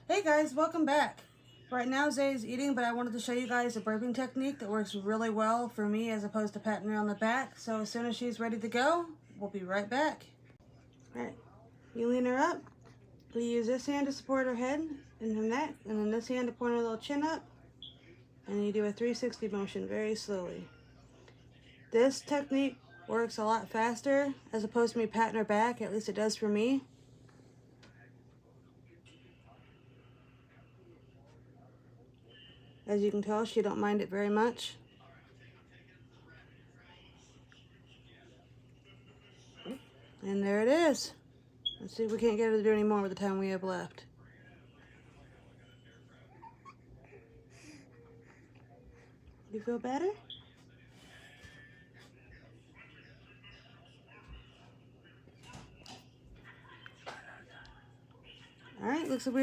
Hey guys, welcome back. Right now Zaya's eating, but I wanted to show you guys a burping technique that works really well for me as opposed to patting her on the back. So as soon as she's ready to go, we'll be right back. Alright, you lean her up. We use this hand to support her head and her neck, and then this hand to point her little chin up. And you do a 360 motion very slowly. This technique works a lot faster as opposed to me patting her back, at least it does for me. As you can tell, she don't mind it very much. And there it is. Let's see if we can't get her to do any more with the time we have left. You feel better? All right, looks like we're